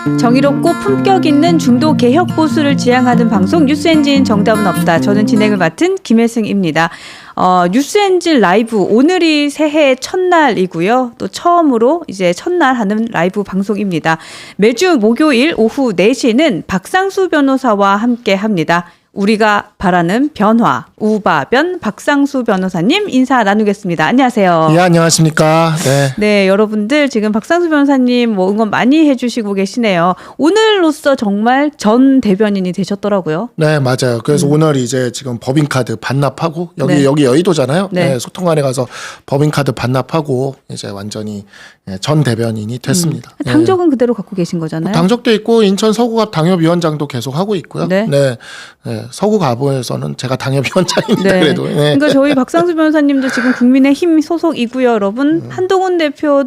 정의롭고 품격 있는 중도 개혁 보수를 지향하는 방송 뉴스엔진 정답은 없다. 저는 진행을 맡은 김혜승입니다. 뉴스엔진 라이브 오늘이 새해 첫날이고요. 또 처음으로 이제 첫날 하는 라이브 방송입니다. 매주 목요일 오후 4시는 박상수 변호사와 함께 합니다. 우리가 바라는 변화, 우바변 박상수 변호사님 인사 나누겠습니다. 안녕하세요. 예, 안녕하십니까. 네, 여러분들 지금 박상수 변호사님 응원 많이 해주시고 계시네요. 오늘로써 정말 전 대변인이 되셨더라고요. 네, 맞아요. 그래서 오늘 이제 지금 법인카드 반납하고 여기 여의도잖아요. 네. 소통관에 가서 법인카드 반납하고 이제 완전히 전 대변인이 됐습니다. 당적은 그대로 갖고 계신 거잖아요. 당적도 있고 인천 서구갑 당협위원장도 계속 하고 있고요. 네. 서구갑에서는 제가 당협위원장입니다. 네. 그래도. 그러니까 저희 박상수 변호사님도 지금 국민의힘 소속이고요, 여러분. 한동훈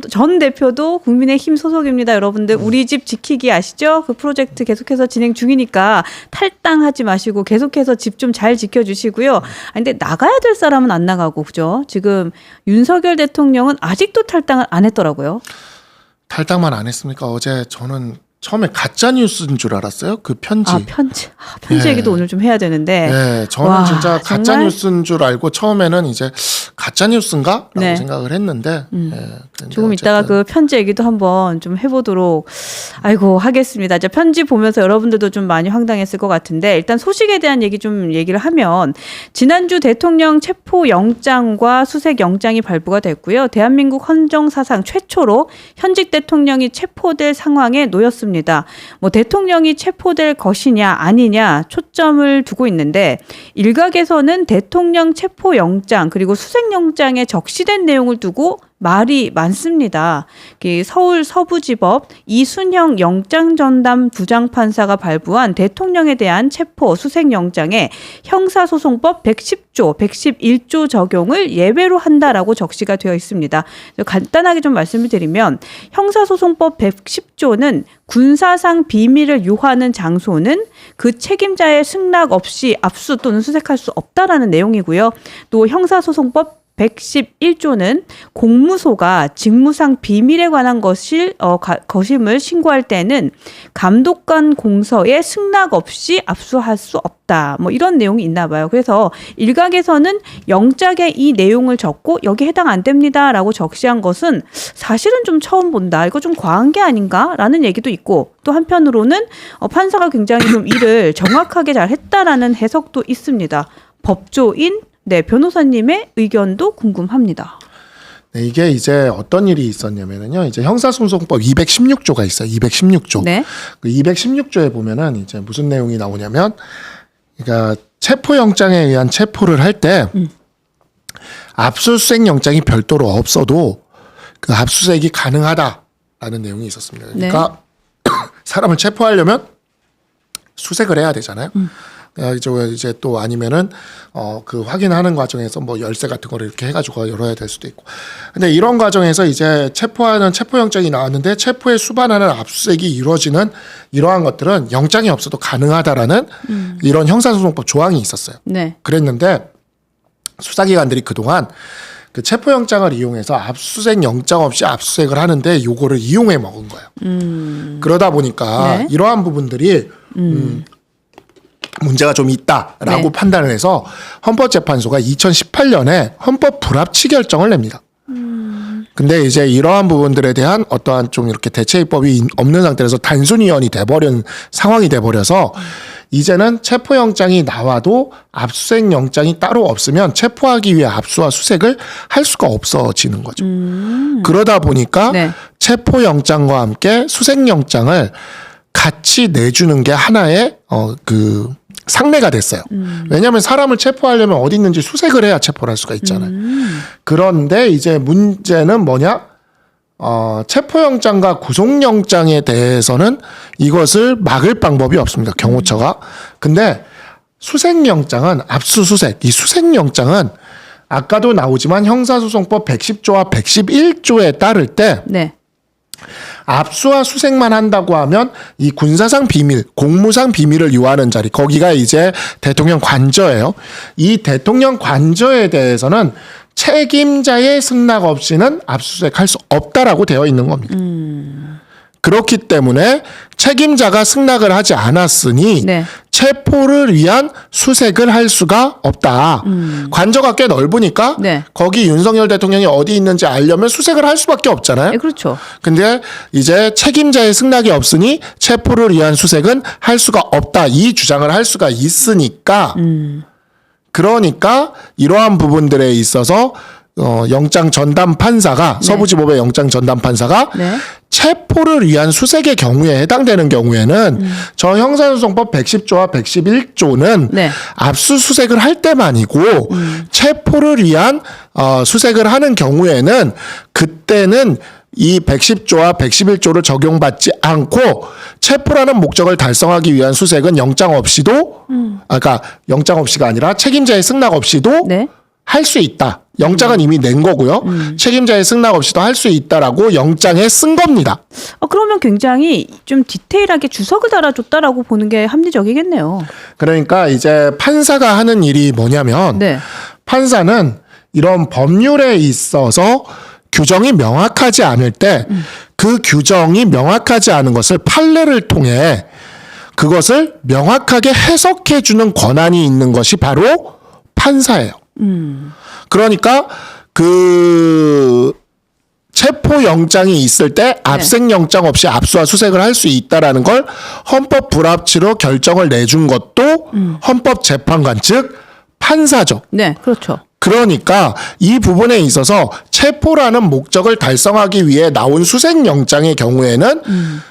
전 대표도 국민의힘 소속입니다, 여러분들. 우리 집 지키기 아시죠? 그 프로젝트 계속해서 진행 중이니까 탈당하지 마시고 계속해서 집 좀 잘 지켜주시고요. 근데 나가야 될 사람은 안 나가고, 그죠? 지금 윤석열 대통령은 아직도 탈당을 안 했더라고요. 탈당만 안 했습니까? 어제 저는 처음에 가짜 뉴스인 줄 알았어요. 그 편지. 편지 얘기도 오늘 좀 해야 되는데. 네, 저는 진짜 가짜 뉴스인 줄 알고 처음에는 이제 가짜 뉴스인가? 라고 생각을 했는데. 조금 이따가 그 편지 얘기도 한번 좀 해보도록 하겠습니다. 이제 편지 보면서 여러분들도 좀 많이 황당했을 것 같은데 일단 소식에 대한 얘기 좀 얘기를 하면 지난주 대통령 체포영장과 수색영장이 발부가 됐고요. 대한민국 헌정사상 최초로 현직 대통령이 체포될 상황에 놓였습니다. 대통령이 체포될 것이냐 아니냐 초점을 두고 있는데 일각에서는 대통령 체포영장 그리고 수색영장에 적시된 내용을 두고 말이 많습니다. 서울 서부지법 이순형 영장전담 부장판사가 발부한 대통령에 대한 체포 수색영장에 형사소송법 110조, 111조 적용을 예외로 한다라고 적시가 되어 있습니다. 간단하게 좀 말씀을 드리면 형사소송법 110조는 군사상 비밀을 유하는 장소는 그 책임자의 승낙 없이 압수 또는 수색할 수 없다라는 내용이고요. 또 형사소송법 111조는 공무소가 직무상 비밀에 관한 것임을 신고할 때는 감독관 공서에 승낙 없이 압수할 수 없다. 이런 내용이 있나 봐요. 그래서 일각에서는 영장에 이 내용을 적고 여기 해당 안 됩니다라고 적시한 것은 사실은 좀 처음 본다. 이거 좀 과한 게 아닌가라는 얘기도 있고 또 한편으로는 판사가 굉장히 좀 일을 정확하게 잘 했다라는 해석도 있습니다. 법조인 변호사님의 의견도 궁금합니다. 네, 이게 이제 어떤 일이 있었냐면요. 이제 형사소송법 216조가 있어요. 216조. 네. 그 216조에 보면은 이제 무슨 내용이 나오냐면, 그러니까 체포영장에 의한 체포를 할 때 압수수색 영장이 별도로 없어도 그 압수수색이 가능하다라는 내용이 있었습니다. 그러니까 사람을 체포하려면 수색을 해야 되잖아요. 이제 또 아니면은 그 확인하는 과정에서 열쇠 같은 거를 이렇게 해가지고 열어야 될 수도 있고. 근데 이런 과정에서 이제 체포하는 체포영장이 나왔는데 체포에 수반하는 압수수색이 이루어지는 이러한 것들은 영장이 없어도 가능하다라는 이런 형사소송법 조항이 있었어요. 네. 그랬는데 수사기관들이 그동안 그 체포영장을 이용해서 압수수색 영장 없이 압수수색을 하는데 요거를 이용해 먹은 거예요. 그러다 보니까 이러한 부분들이 문제가 좀 있다라고 판단을 해서 헌법재판소가 2018년에 헌법 불합치 결정을 냅니다. 근데 이제 이러한 부분들에 대한 어떠한 좀 이렇게 대체입법이 없는 상태에서 단순위원이 돼버린 상황이 돼버려서 이제는 체포영장이 나와도 압수수색 영장이 따로 없으면 체포하기 위해 압수와 수색을 할 수가 없어지는 거죠. 그러다 보니까 체포영장과 함께 수색영장을 같이 내주는 게 하나의 그 상례가 됐어요. 왜냐하면 사람을 체포하려면 어디 있는지 수색을 해야 체포를 할 수가 있잖아요. 그런데 이제 문제는 뭐냐? 체포영장과 구속영장에 대해서는 이것을 막을 방법이 없습니다. 경호처가. 근데 수색영장은 압수수색, 이 수색영장은 아까도 나오지만 형사소송법 110조와 111조에 따를 때 압수와 수색만 한다고 하면 이 군사상 비밀, 공무상 비밀을 유하는 자리, 거기가 이제 대통령 관저예요. 이 대통령 관저에 대해서는 책임자의 승낙 없이는 압수수색할 수 없다라고 되어 있는 겁니다. 그렇기 때문에 책임자가 승낙을 하지 않았으니 네. 체포를 위한 수색을 할 수가 없다. 관저가 꽤 넓으니까 네. 거기 윤석열 대통령이 어디 있는지 알려면 수색을 할 수밖에 없잖아요. 네, 그렇죠. 근데 이제 책임자의 승낙이 없으니 체포를 위한 수색은 할 수가 없다. 이 주장을 할 수가 있으니까 그러니까 이러한 부분들에 있어서 영장 전담 판사가 서부지법의 영장 전담 판사가 네. 체포를 위한 수색의 경우에 해당되는 경우에는 저 형사소송법 110조와 111조는 네. 압수수색을 할 때만이고 체포를 위한 수색을 하는 경우에는 그때는 이 110조와 111조를 적용받지 않고 체포라는 목적을 달성하기 위한 수색은 영장 없이도 그러니까 영장 없이가 아니라 책임자의 승낙 없이도 네. 할 수 있다. 영장은 이미 낸 거고요. 책임자의 승낙 없이도 할 수 있다라고 영장에 쓴 겁니다. 그러면 굉장히 좀 디테일하게 주석을 달아줬다라고 보는 게 합리적이겠네요. 그러니까 이제 판사가 하는 일이 뭐냐면 네. 판사는 이런 법률에 있어서 규정이 명확하지 않을 때 그 규정이 명확하지 않은 것을 판례를 통해 그것을 명확하게 해석해 주는 권한이 있는 것이 바로 판사예요. 그러니까 그 체포 영장이 있을 때 압생 영장 없이 압수와 수색을 할 수 있다라는 걸 헌법 불합치로 결정을 내준 것도 헌법재판관 즉 판사죠. 네, 그렇죠. 그러니까 이 부분에 있어서 체포라는 목적을 달성하기 위해 나온 수색영장의 경우에는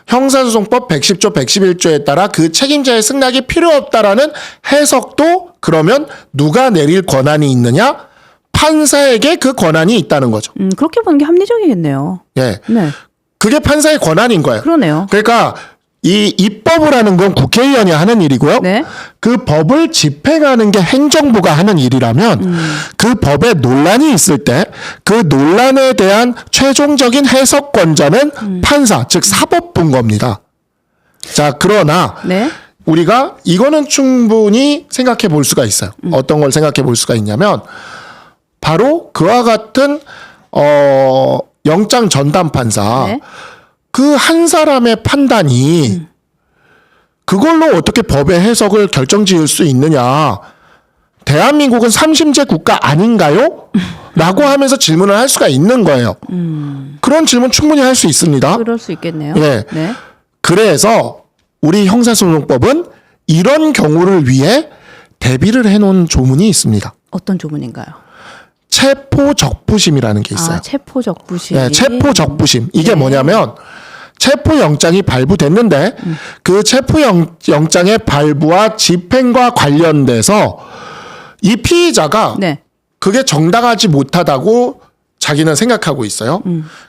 형사소송법 110조, 111조에 따라 그 책임자의 승낙이 필요 없다라는 해석도 그러면 누가 내릴 권한이 있느냐? 판사에게 그 권한이 있다는 거죠. 그렇게 보는 게 합리적이겠네요. 예. 네. 그게 판사의 권한인 거예요. 그러네요. 그러니까 이 입법을 하는 건 국회의원이 하는 일이고요. 네. 그 법을 집행하는 게 행정부가 하는 일이라면 그 법에 논란이 있을 때 그 논란에 대한 최종적인 해석권자는 판사, 즉 사법부인 겁니다. 자, 그러나 네. 우리가 이거는 충분히 생각해 볼 수가 있어요. 어떤 걸 생각해 볼 수가 있냐면 바로 그와 같은 영장 전담 판사 네. 그 한 사람의 판단이 그걸로 어떻게 법의 해석을 결정지을 수 있느냐. 대한민국은 삼심제 국가 아닌가요? 라고 하면서 질문을 할 수가 있는 거예요. 그런 질문 충분히 할 수 있습니다. 그럴 수 있겠네요. 예. 네. 그래서 우리 형사소송법은 이런 경우를 위해 대비를 해놓은 조문이 있습니다. 어떤 조문인가요? 체포적부심이라는 게 있어요. 체포적부심. 네, 체포적부심. 이게 뭐냐면 체포영장이 발부됐는데 그 체포영장의 발부와 집행과 관련돼서 이 피의자가 네. 그게 정당하지 못하다고 자기는 생각하고 있어요.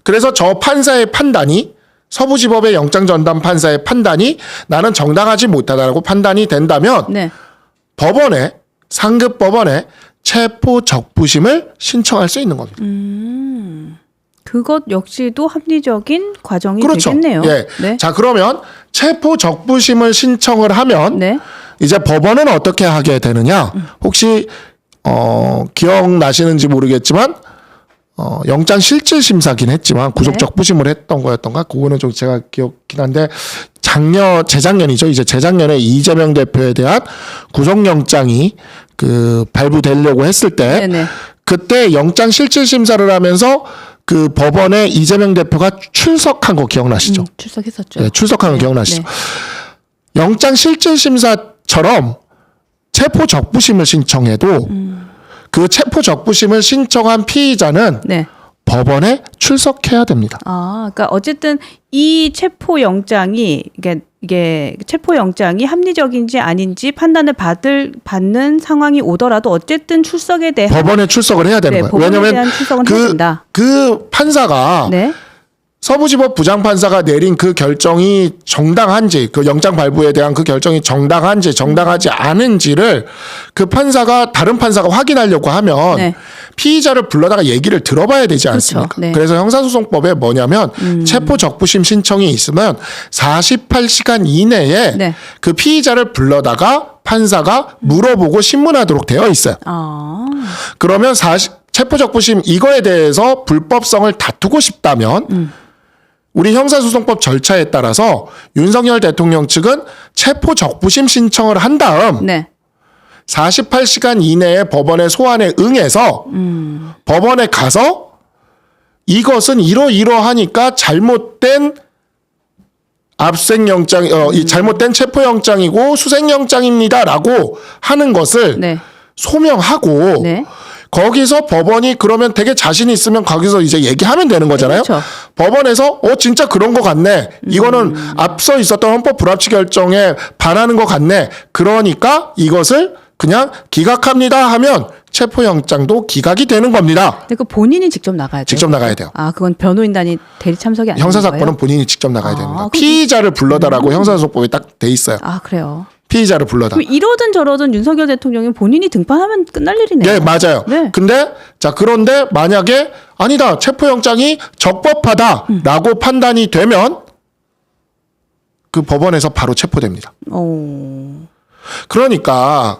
그래서 저 판사의 판단이 서부지법의 영장전담 판사의 판단이 나는 정당하지 못하다고 판단이 된다면 네. 법원에 상급 법원에 체포적부심을 신청할 수 있는 겁니다. 그것 역시도 합리적인 과정이 그렇죠. 되겠네요. 예. 네. 자, 그러면 체포적부심을 신청을 하면 네. 이제 법원은 어떻게 하게 되느냐? 혹시 기억나시는지 모르겠지만 영장 실질 심사긴 했지만 구속적부심을 했던 거였던가? 그거는 좀 제가 기억긴 한데 재작년이죠. 이제 재작년에 이재명 대표에 대한 구속영장이 발부되려고 했을 때 네네. 그때 영장 실질 심사를 하면서 그 법원에 이재명 대표가 출석한 거 기억나시죠? 출석했었죠. 네, 출석한 거 기억나시죠? 영장 실질 심사처럼 체포 적부심을 신청해도 그 체포 적부심을 신청한 피의자는 네. 법원에 출석해야 됩니다. 그러니까 어쨌든 이 체포영장이 이게 체포영장이 합리적인지 아닌지 판단을 받는 상황이 오더라도 어쨌든 출석에 대한 법원에 출석을 해야 되는 네, 거예요. 법원에 왜냐하면 대한 출석은 해야 된다. 그 판사가 네. 서부지법 부장판사가 내린 그 결정이 정당한지, 그 영장 발부에 대한 그 결정이 정당한지, 정당하지 않은지를 그 판사가 다른 판사가 확인하려고 하면 네. 피의자를 불러다가 얘기를 들어봐야 되지 않습니까? 그렇죠. 네. 그래서 형사소송법에 뭐냐면 체포적부심 신청이 있으면 48시간 이내에 네. 그 피의자를 불러다가 판사가 물어보고 신문하도록 되어 있어요. 그러면 체포적부심 이거에 대해서 불법성을 다투고 싶다면 우리 형사소송법 절차에 따라서 윤석열 대통령 측은 체포 적부심 신청을 한 다음 네. 48시간 이내에 법원의 소환에 응해서 법원에 가서 이것은 이러이러하니까 잘못된 압생영장, 이 잘못된 체포영장이고 수색영장입니다라고 하는 것을 네. 소명하고 네. 거기서 법원이 그러면 되게 자신 있으면 거기서 이제 얘기하면 되는 거잖아요. 그렇죠. 법원에서 진짜 그런 거 같네. 이거는 앞서 있었던 헌법 불합치 결정에 반하는 것 같네. 그러니까 이것을 그냥 기각합니다 하면 체포영장도 기각이 되는 겁니다. 근데 그 본인이 직접 나가야 돼요. 직접 나가야 돼요. 아, 그건 변호인단이 대리 참석이 안 되는 거예요? 형사사건은 본인이 직접 나가야 됩니다. 그럼 피의자를 불러다라고 형사소송법에 딱 돼 있어요. 아, 그래요. 피의자를 불러다. 그럼 이러든 저러든 윤석열 대통령이 본인이 등판하면 끝날 일이네요. 네, 맞아요. 네. 근데 그런데 만약에 아니다. 체포영장이 적법하다라고 판단이 되면 그 법원에서 바로 체포됩니다. 그러니까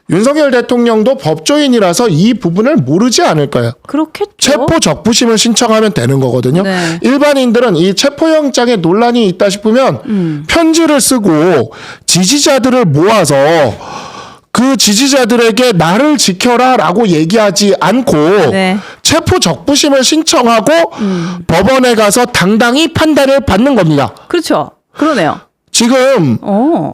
윤석열 대통령도 법조인이라서 이 부분을 모르지 않을 거예요. 그렇겠죠. 체포 적부심을 신청하면 되는 거거든요. 네. 일반인들은 이 체포영장에 논란이 있다 싶으면 편지를 쓰고 지지자들을 모아서 그 지지자들에게 나를 지켜라라고 얘기하지 않고 네. 체포 적부심을 신청하고 법원에 가서 당당히 판단을 받는 겁니다. 그렇죠. 그러네요. 지금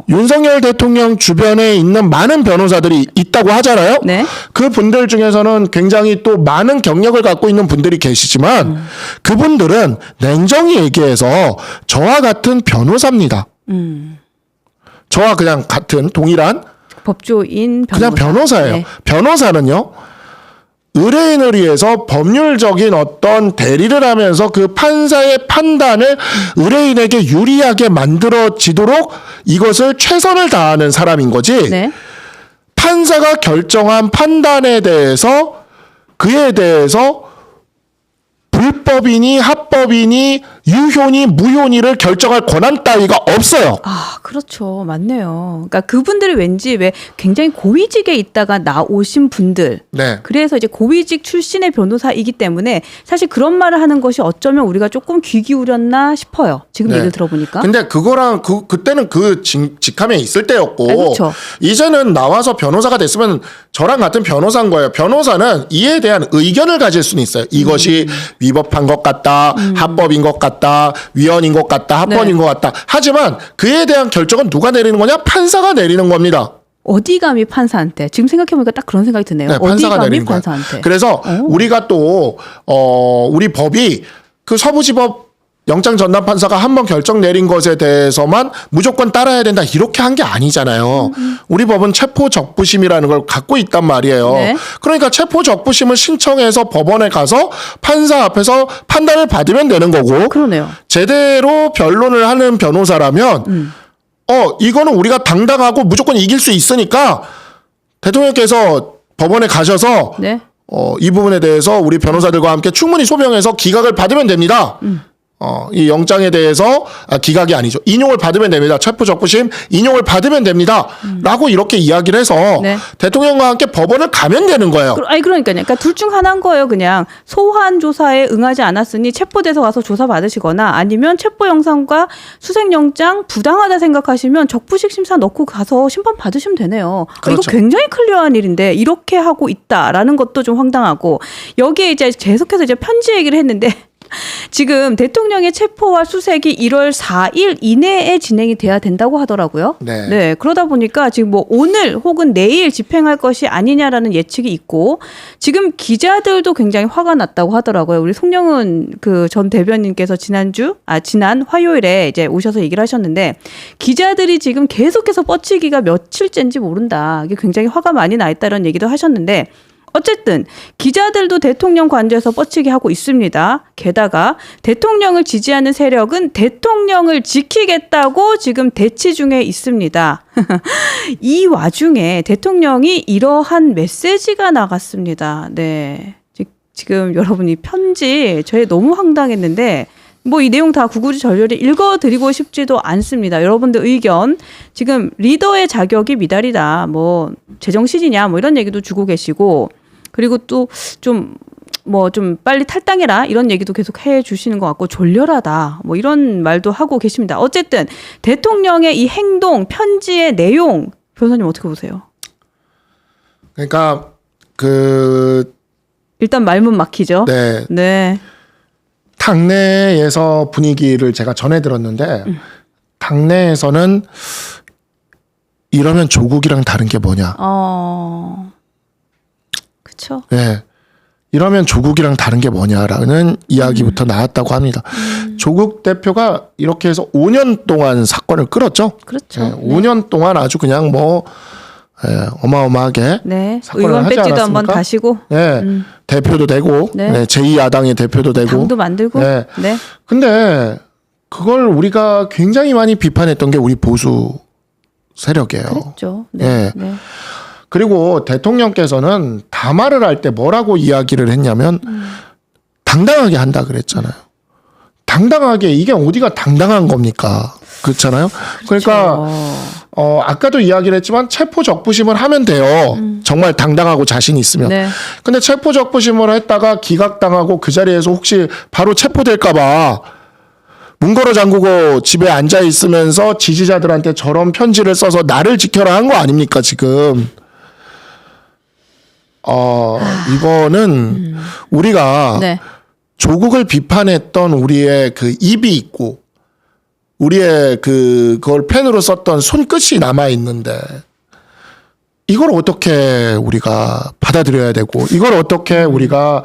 윤석열 대통령 주변에 있는 많은 변호사들이 있다고 하잖아요. 네. 그 분들 중에서는 굉장히 또 많은 경력을 갖고 있는 분들이 계시지만 그분들은 냉정히 얘기해서 저와 같은 변호사입니다. 저와 그냥 같은 동일한 법조인 그냥 변호사예요. 네. 변호사는요. 의뢰인을 위해서 법률적인 어떤 대리를 하면서 그 판사의 판단을 의뢰인에게 유리하게 만들어지도록 이것을 최선을 다하는 사람인 거지. 네. 판사가 결정한 판단에 대해서 그에 대해서 불법이니 합법이니 유효니 무효니를 결정할 권한 따위가 없어요. 아, 그렇죠. 맞네요. 그러니까 그분들이 왠지 왜 굉장히 고위직에 있다가 나오신 분들. 네. 그래서 이제 고위직 출신의 변호사이기 때문에 사실 그런 말을 하는 것이 어쩌면 우리가 조금 귀 기울였나 싶어요. 지금 네. 얘기를 들어보니까. 근데 그거랑 그때는 그 직함에 있을 때였고 그렇죠. 이제는 나와서 변호사가 됐으면 저랑 같은 변호사인 거예요. 변호사는 이에 대한 의견을 가질 수는 있어요. 이것이 위법한 것 같다, 합법인 것 같다, 위헌인 것 같다, 합헌인 네. 것 같다. 하지만 그에 대한 결정은 누가 내리는 거냐? 판사가 내리는 겁니다. 어디 감히 판사한테. 지금 생각해보니까 딱 그런 생각이 드네요. 네, 어디 판사가 감히 내리는 거예요. 판사한테. 그래서 우리가 또 우리 법이 그 서부지법 영장 전담 판사가 한번 결정 내린 것에 대해서만 무조건 따라야 된다 이렇게 한 게 아니잖아요. 우리 법은 체포 적부심이라는 걸 갖고 있단 말이에요. 네. 그러니까 체포 적부심을 신청해서 법원에 가서 판사 앞에서 판단을 받으면 되는 거고 그러네요. 제대로 변론을 하는 변호사라면 이거는 우리가 당당하고 무조건 이길 수 있으니까 대통령께서 법원에 가셔서 네. 이 부분에 대해서 우리 변호사들과 함께 충분히 소명해서 기각을 받으면 됩니다. 이 영장에 대해서 기각이 아니죠. 인용을 받으면 됩니다. 체포 적부심 인용을 받으면 됩니다. 라고 이렇게 이야기를 해서 네. 대통령과 함께 법원을 가면 되는 거예요. 아니 그러니까요. 그러니까 둘 중 하나인 거예요. 그냥 소환 조사에 응하지 않았으니 체포돼서 가서 조사 받으시거나 아니면 체포 영상과 수색 영장 부당하다 생각하시면 적부식 심사 넣고 가서 심판 받으시면 되네요. 그렇죠. 이거 굉장히 클리어한 일인데 이렇게 하고 있다라는 것도 좀 황당하고 여기에 이제 계속해서 이제 편지 얘기를 했는데 지금 대통령의 체포와 수색이 1월 4일 이내에 진행이 돼야 된다고 하더라고요. 네. 그러다 보니까 지금 뭐 오늘 혹은 내일 집행할 것이 아니냐라는 예측이 있고 지금 기자들도 굉장히 화가 났다고 하더라고요. 우리 송영은 그 전 대변인께서 지난 화요일에 이제 오셔서 얘기를 하셨는데 기자들이 지금 계속해서 뻗치기가 며칠째인지 모른다. 이게 굉장히 화가 많이 나 있다는 얘기도 하셨는데 어쨌든 기자들도 대통령 관저에서 뻗치기 하고 있습니다. 게다가 대통령을 지지하는 세력은 대통령을 지키겠다고 지금 대치 중에 있습니다. 이 와중에 대통령이 이러한 메시지가 나갔습니다. 네. 지금 여러분이 편지 저희 너무 황당했는데 뭐 이 내용 다 구구리 절절히 읽어드리고 싶지도 않습니다. 여러분들 의견 지금 리더의 자격이 미달이다. 뭐 제정신이냐 뭐 이런 얘기도 주고 계시고 그리고 또 좀 뭐 좀 빨리 탈당해라 이런 얘기도 계속 해 주시는 것 같고 졸렬하다 뭐 이런 말도 하고 계십니다. 어쨌든 대통령의 이 행동 편지의 내용 변호사님 어떻게 보세요? 그러니까 일단 말문 막히죠. 네. 네. 당내에서 분위기를 제가 전해 들었는데 당내에서는 이러면 조국이랑 다른 게 뭐냐. 그렇죠. 네. 이러면 조국이랑 다른 게 뭐냐라는 이야기부터 나왔다고 합니다. 조국 대표가 이렇게 해서 5년 동안 사건을 끌었죠. 그렇죠. 네, 5년 동안 아주 그냥 뭐 어마어마하게 네. 사건을 의원 하지 배지도 않았습니까? 한번 다시고 네. 대표도 되고 네. 네. 제2야당의 대표도 되고 당도 만들고 네. 네. 근데 그걸 우리가 굉장히 많이 비판했던 게 우리 보수 세력이에요. 그렇죠. 네. 네. 그리고 대통령께서는 담화를 할 때 뭐라고 이야기를 했냐면 당당하게 한다 그랬잖아요. 당당하게 이게 어디가 당당한 겁니까? 그렇잖아요. 그러니까 아까도 이야기를 했지만 체포적부심을 하면 돼요. 정말 당당하고 자신 있으면. 네. 근데 체포적부심을 했다가 기각당하고 그 자리에서 혹시 바로 체포될까 봐 문 걸어 잠그고 집에 앉아 있으면서 지지자들한테 저런 편지를 써서 나를 지켜라 한 거 아닙니까 지금. 이거는 우리가 네. 조국을 비판했던 우리의 그 입이 있고 우리의 그걸 펜으로 썼던 손끝이 남아 있는데 이걸 어떻게 우리가 받아들여야 되고 이걸 어떻게 우리가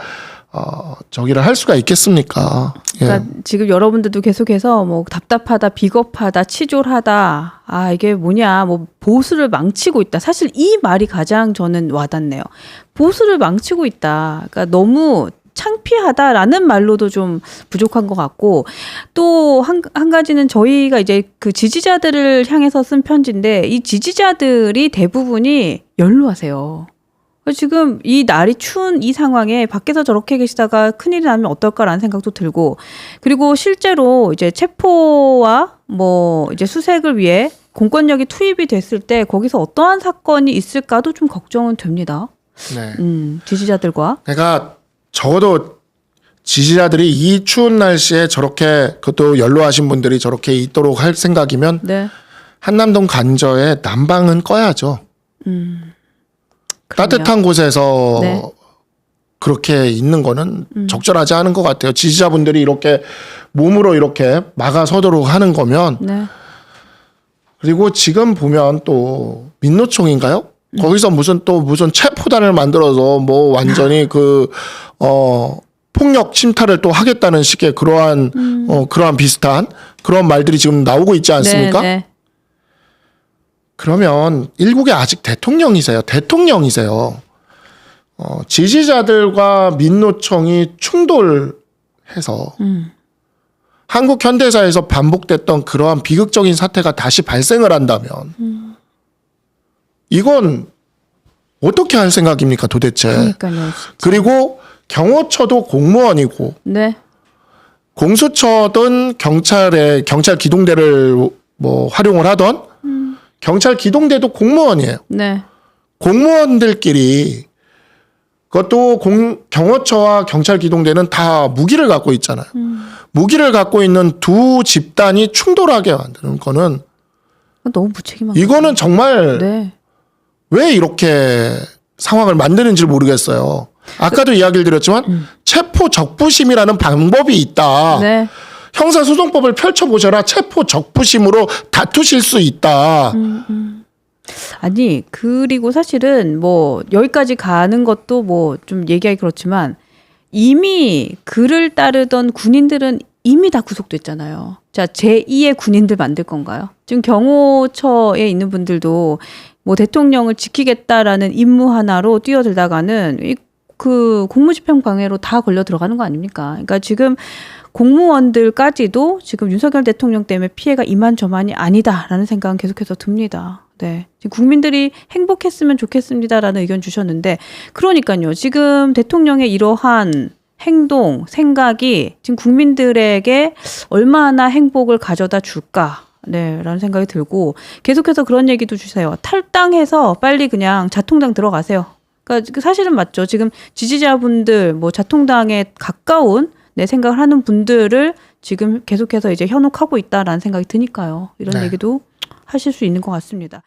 저기를 할 수가 있겠습니까? 그러니까 지금 여러분들도 계속해서 뭐 답답하다, 비겁하다, 치졸하다. 이게 뭐냐, 뭐 보수를 망치고 있다. 사실 이 말이 가장 저는 와닿네요. 보수를 망치고 있다. 그러니까 너무 창피하다라는 말로도 좀 부족한 것 같고 또 한 가지는 저희가 이제 그 지지자들을 향해서 쓴 편지인데 이 지지자들이 대부분이 연로하세요. 지금 이 날이 추운 이 상황에 밖에서 저렇게 계시다가 큰일이 나면 어떨까라는 생각도 들고 그리고 실제로 이제 체포와 뭐 이제 수색을 위해 공권력이 투입이 됐을 때 거기서 어떠한 사건이 있을까도 좀 걱정은 됩니다. 네. 지지자들과. 그러니까 적어도 지지자들이 이 추운 날씨에 저렇게 그것도 연로하신 분들이 저렇게 있도록 할 생각이면 네. 한남동 간저에 난방은 꺼야죠. 따뜻한 곳에서 네. 그렇게 있는 거는 적절하지 않은 것 같아요. 지지자분들이 이렇게 몸으로 이렇게 막아서도록 하는 거면 네. 그리고 지금 보면 또 민노총인가요? 거기서 무슨 체포단을 만들어서 뭐 완전히 폭력 침탈을 또 하겠다는 식의 그러한 비슷한 그런 말들이 지금 나오고 있지 않습니까? 네, 네. 그러면 일국의 아직 대통령이세요. 지지자들과 민노총이 충돌해서 한국 현대사에서 반복됐던 그러한 비극적인 사태가 다시 발생을 한다면 이건 어떻게 할 생각입니까 도대체. 그러니까요. 진짜. 그리고 경호처도 공무원이고 네. 공수처든 경찰 기동대를 뭐 활용을 하던 경찰 기동대도 공무원이에요. 네. 공무원들끼리 그것도 경호처와 경찰 기동대는 다 무기를 갖고 있잖아요. 무기를 갖고 있는 두 집단이 충돌하게 만드는 거는 너무 무책임한 이거는 정말 네. 왜 이렇게 상황을 만드는지 모르겠어요. 아까도 이야기를 드렸지만 체포 적부심이라는 방법이 있다. 네. 형사소송법을 펼쳐보셔라. 체포 적부심으로 다투실 수 있다. 아니 그리고 사실은 뭐 여기까지 가는 것도 뭐 좀 얘기하기 그렇지만 이미 그를 따르던 군인들은 이미 다 구속됐잖아요. 자, 제2의 군인들 만들 건가요? 지금 경호처에 있는 분들도 뭐 대통령을 지키겠다라는 임무 하나로 뛰어들다가는 그 공무집행방해로 다 걸려 들어가는 거 아닙니까? 그러니까 지금 공무원들까지도 지금 윤석열 대통령 때문에 피해가 이만저만이 아니다라는 생각은 계속해서 듭니다. 네. 지금 국민들이 행복했으면 좋겠습니다라는 의견 주셨는데 그러니까요. 지금 대통령의 이러한 행동, 생각이 지금 국민들에게 얼마나 행복을 가져다 줄까? 네, 라는 생각이 들고 계속해서 그런 얘기도 주세요. 탈당해서 빨리 그냥 자통당 들어가세요. 그러니까 사실은 맞죠. 지금 지지자분들 뭐 자통당에 가까운 내 생각을 하는 분들을 지금 계속해서 이제 현혹하고 있다라는 생각이 드니까요. 이런 네. 얘기도 하실 수 있는 것 같습니다.